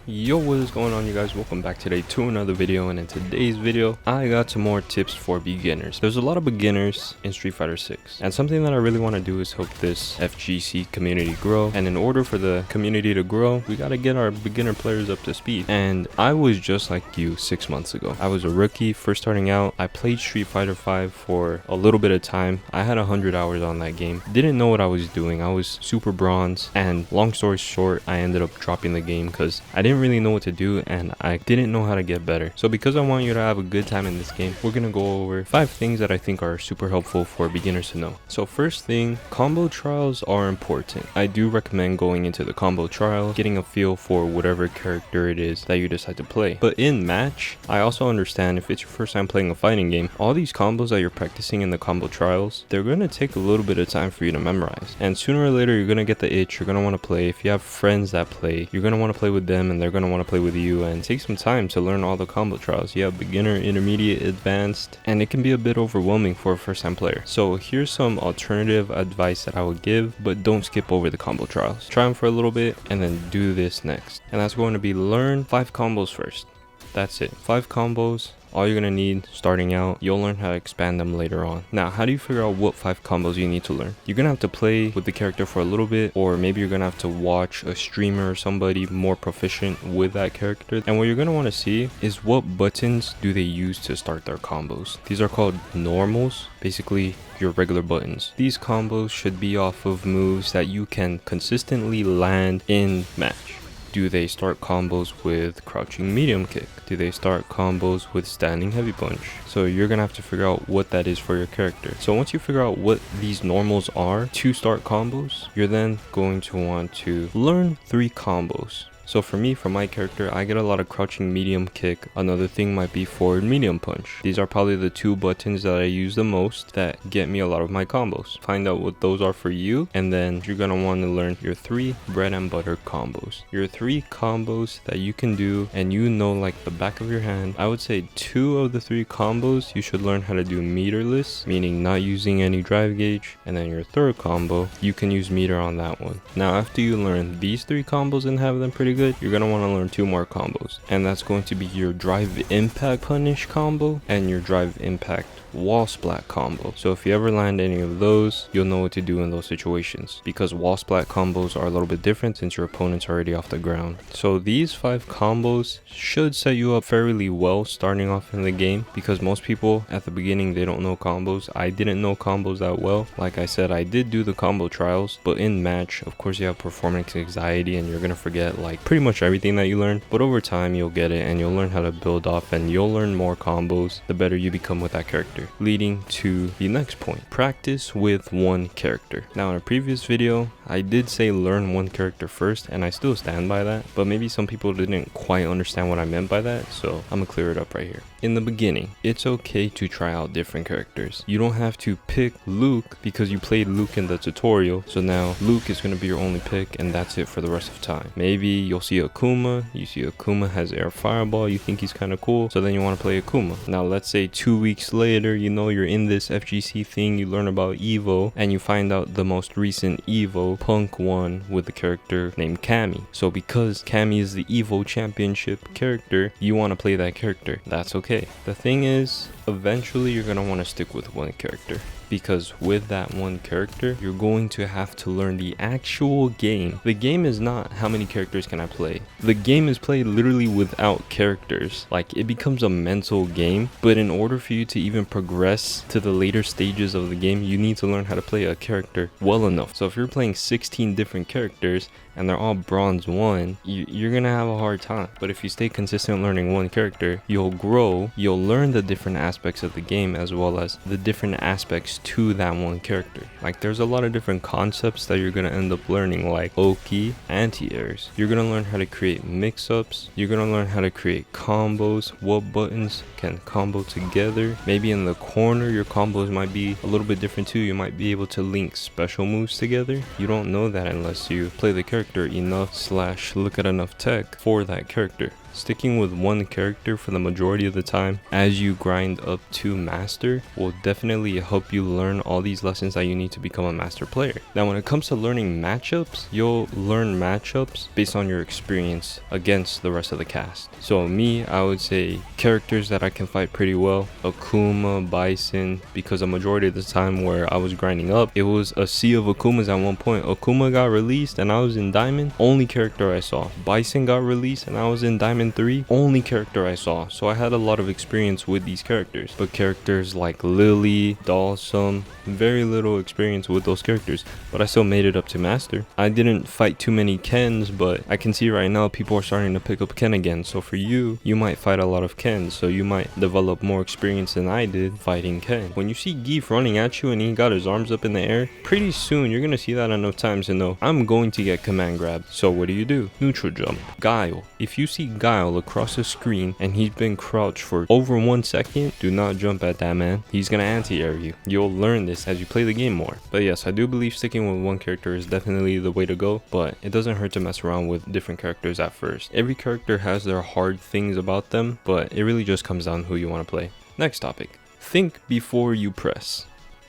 Yo, what is going on, you guys? Welcome back today to another video, and in today's video I got some more tips for beginners. There's a lot of beginners in Street Fighter 6, and something that I really want to do is help this FGC community grow. And in order for the community to grow, we got to get our beginner players up to speed. And I was just like you 6 months ago. I was a rookie, first starting out. I played Street Fighter 5 for a little bit of time. I had 100 hours on that game. Didn't know what I was doing. I was super bronze, and long story short, I ended up dropping the game because I didn't really know what to do and I didn't know how to get better. So because I want you to have a good time in this game, we're gonna go over 5 things that I think are super helpful for beginners to know. So first thing, combo trials are important. I do recommend going into the combo trial, getting a feel for whatever character it is that you decide to play. But in match, I also understand if it's your first time playing a fighting game, all these combos that you're practicing in the combo trials, they're gonna take a little bit of time for you to memorize. And sooner or later, you're gonna get the itch, you're gonna want to play. If you have friends that play, you're gonna want to play with them and they're gonna want to play with you, and take some time to learn all the combo trials. You have beginner, intermediate, advanced, and it can be a bit overwhelming for a first time player. So here's some alternative advice that I would give, but don't skip over the combo trials. Try them for a little bit and then do this next. And that's going to be learn 5 combos first. That's it. 5 combos. All you're gonna need starting out. You'll learn how to expand them later on. Now, how do you figure out what 5 combos you need to learn? You're gonna have to play with the character for a little bit, or maybe you're gonna have to watch a streamer or somebody more proficient with that character. And what you're gonna want to see is what buttons do they use to start their combos. These are called normals, basically your regular buttons. These combos should be off of moves that you can consistently land in match. Do they start combos with crouching medium kick? Do they start combos with standing heavy punch? So you're gonna have to figure out what that is for your character. So once you figure out what these normals are to start combos, you're then going to want to learn 3 combos. So for me, for my character, I get a lot of crouching medium kick. Another thing might be forward medium punch. These are probably the 2 buttons that I use the most that get me a lot of my combos. Find out what those are for you, and then you're gonna want to learn your 3 bread and butter combos. Your 3 combos that you can do and you know like the back of your hand. I would say 2 of the 3 combos you should learn how to do meterless, meaning not using any drive gauge, and then your 3rd combo, you can use meter on that one. Now after you learn these 3 combos and have them pretty good, you're gonna want to learn 2 more combos, and that's going to be your drive impact punish combo and your drive impact wall splat combo. So if you ever land any of those, you'll know what to do in those situations, because wall splat combos are a little bit different since your opponent's already off the ground. So these 5 combos should set you up fairly well starting off in the game, because most people at the beginning, they don't know combos. I didn't know combos that well. Like I said, I did do the combo trials, but in match, of course, you have performance anxiety and you're gonna forget like pretty much everything that you learned. But over time, you'll get it and you'll learn how to build off, and you'll learn more combos the better you become with that character. Leading to the next point, practice with 1 character. Now in a previous video, I did say learn 1 character first, and I still stand by that, but maybe some people didn't quite understand what I meant by that, so I'm gonna clear it up right here. In the beginning, it's okay to try out different characters. You don't have to pick Luke because you played Luke in the tutorial, so now Luke is gonna be your only pick and that's it for the rest of time. Maybe you'll see Akuma, you see Akuma has air fireball, you think he's kind of cool, so then you want to play Akuma. Now let's say 2 weeks later, you know you're in this FGC thing, you learn about Evo, and you find out the most recent Evo, Punk won with a character named Cammy. So because Cammy is the Evo championship character, you want to play that character. That's okay. The thing is, eventually you're going to want to stick with 1 character, because with that 1 character, you're going to have to learn the actual game. The game is not how many characters can I play. The game is played literally without characters. Like, it becomes a mental game, but in order for you to even progress to the later stages of the game, you need to learn how to play a character well enough. So if you're playing 16 different characters and they're all bronze 1, you're gonna have a hard time. But if you stay consistent learning 1 character, you'll grow, you'll learn the different aspects of the game as well as the different aspects to that 1 character. Like, there's a lot of different concepts that you're gonna end up learning, like Oki, anti-airs. You're gonna learn how to create mix-ups, you're gonna learn how to create combos, what buttons can combo together. Maybe in the corner your combos might be a little bit different too. You might be able to link special moves together. You don't know that unless you play the character enough / look at enough tech for that character. sticking with one character for the majority of the time as you grind up to master will definitely help you learn all these lessons that you need to become a master player. Now when it comes to learning matchups, you'll learn matchups based on your experience against the rest of the cast. So me, I would say characters that I can fight pretty well: Akuma, Bison, because a majority of the time where I was grinding up, it was a sea of Akumas at one point. Akuma got released and I was in Diamond, only character I saw. Bison got released and I was in Diamond 3, only character I saw. So I had a lot of experience with these characters. But characters like Lily, Dalsum, very little experience with those characters, but I still made it up to master. I didn't fight too many Kens, but I can see right now people are starting to pick up Ken again. So for you, you might fight a lot of Kens, so you might develop more experience than I did fighting Ken. When you see Geef running at you and he got his arms up in the air, pretty soon you're gonna see that enough times to know I'm going to get command grabbed. So what do? Neutral jump. Guile. If you see Guile across the screen and he's been crouched for over 1 second, do not jump at that man. He's gonna anti-air you. You'll learn this as you play the game more. But yes, I do believe sticking with one character is definitely the way to go, but it doesn't hurt to mess around with different characters at first. Every character has their hard things about them, but it really just comes down to who you want to play. Next topic. Think before you press.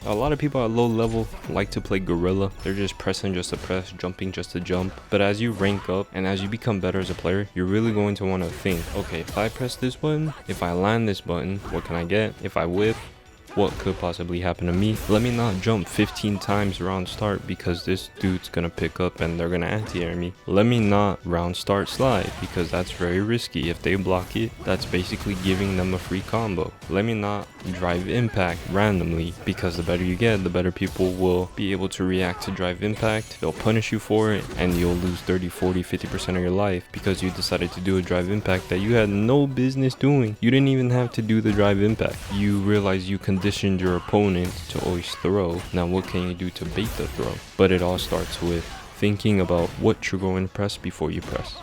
A lot of people at low level like to play gorilla. They're just pressing just to press, jumping just to jump. But as you rank up and as you become better as a player, you're really going to want to think, okay, if I press this button, if I land this button, what can I get? If I whip, what could possibly happen to me? Let me not jump 15 times round start because this dude's gonna pick up and they're gonna anti-air me. Let me not round start slide because that's very risky. If they block it, that's basically giving them a free combo. Let me not drive impact randomly because the better you get, the better people will be able to react to drive impact. They'll punish you for it and you'll lose 30, 40, 50% of your life because you decided to do a drive impact that you had no business doing. You didn't even have to do the drive impact. You realize you conditioned your opponent to always throw. Now what can you do to bait the throw? But it all starts with thinking about what you're going to press before you press.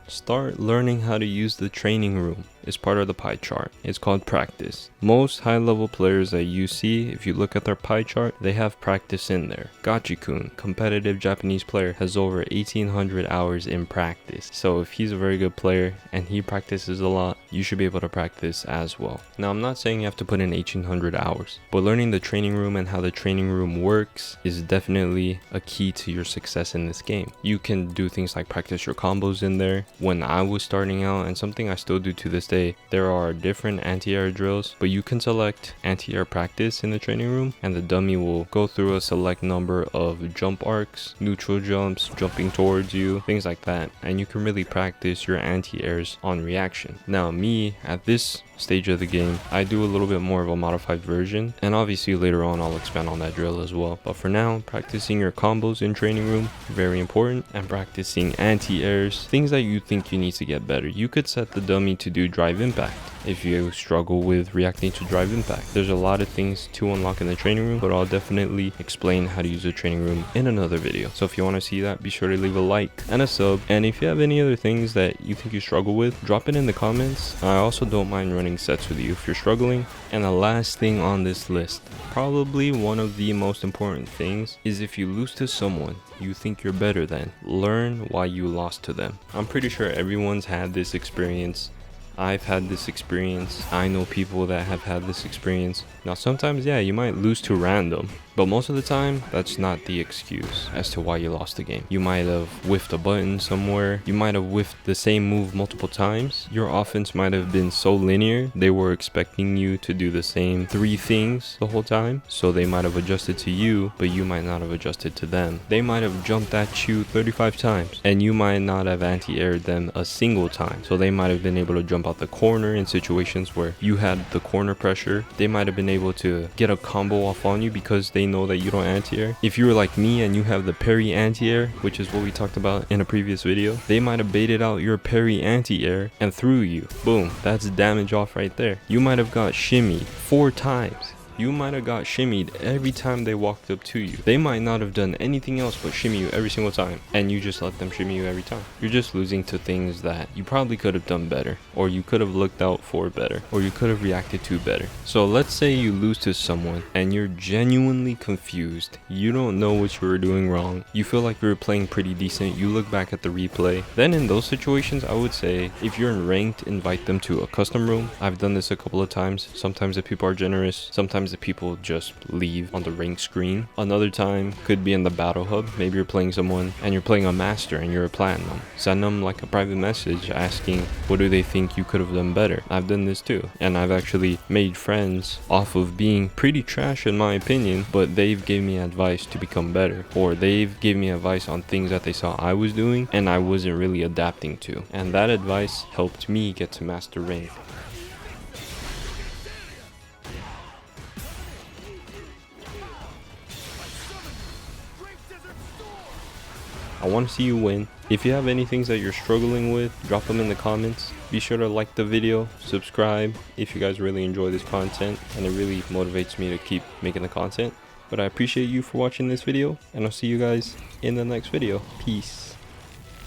Start learning how to use the training room. It's part of the pie chart. It's called practice. Most high level players that you see, if you look at their pie chart, they have practice in there. Gachi-kun, competitive Japanese player, has over 1800 hours in practice. So if he's a very good player and he practices a lot, you should be able to practice as well. Now I'm not saying you have to put in 1800 hours, but learning the training room and how the training room works is definitely a key to your success in this game. You can do things like practice your combos in there. When I was starting out, and something I still do to this day, there are different anti-air drills, but you can select anti-air practice in the training room and the dummy will go through a select number of jump arcs, neutral jumps, jumping towards you, things like that, and you can really practice your anti-airs on reaction. Now me, at this stage of the game, I do a little bit more of a modified version, and obviously later on I'll expand on that drill as well. But for now, practicing your combos in training room, very important, and practicing anti-airs, things that you think you need to get better. You could set the dummy to do drive impact if you struggle with reacting to drive impact. There's a lot of things to unlock in the training room, but I'll definitely explain how to use the training room in another video. So if you want to see that, be sure to leave a like and a sub, and if you have any other things that you think you struggle with, drop it in the comments. I also don't mind running sets with you if you're struggling. And the last thing on this list, probably one of the most important things, is if you lose to someone you think you're better than, learn why you lost to them. I'm pretty sure everyone's had this experience. I've had this experience. I know people that have had this experience. Now sometimes, yeah, you might lose to random, but most of the time, that's not the excuse as to why you lost the game. You might have whiffed a button somewhere. You might have whiffed the same move multiple times. Your offense might have been so linear, they were expecting you to do the same 3 things the whole time. So they might have adjusted to you, but you might not have adjusted to them. They might have jumped at you 35 times, and you might not have anti-aired them a single time. So they might have been able to jump out the corner in situations where you had the corner pressure. They might have been able to get a combo off on you because they know that you don't anti-air. If you were like me and you have the parry anti-air, which is what we talked about in a previous video, they might have baited out your parry anti-air and threw you. Boom, that's damage off right there. You might have got shimmy 4 times you might have got shimmied every time they walked up to you. They might not have done anything else but shimmy you every single time, and you just let them shimmy you every time. You're just losing to things that you probably could have done better, or you could have looked out for better, or you could have reacted to better. So let's say you lose to someone and you're genuinely confused. You don't know what you were doing wrong. You feel like you were playing pretty decent. You look back at the replay. Then in those situations, I would say if you're in ranked, invite them to a custom room. I've done this a couple of times. Sometimes the people are generous. Sometimes the people just leave on the rank screen. Another time could be in the battle hub. Maybe you're playing someone and you're playing a master and you're a platinum. Send them like a private message asking what do they think you could have done better. I've done this too, and I've actually made friends off of being pretty trash in my opinion, but they've given me advice to become better, or they've given me advice on things that they saw I was doing and I wasn't really adapting to, and that advice helped me get to master rank. I want to see you win. If you have any things that you're struggling with, drop them in the comments. Be sure to like the video, subscribe if you guys really enjoy this content, and it really motivates me to keep making the content. But I appreciate you for watching this video, and I'll see you guys in the next video. Peace.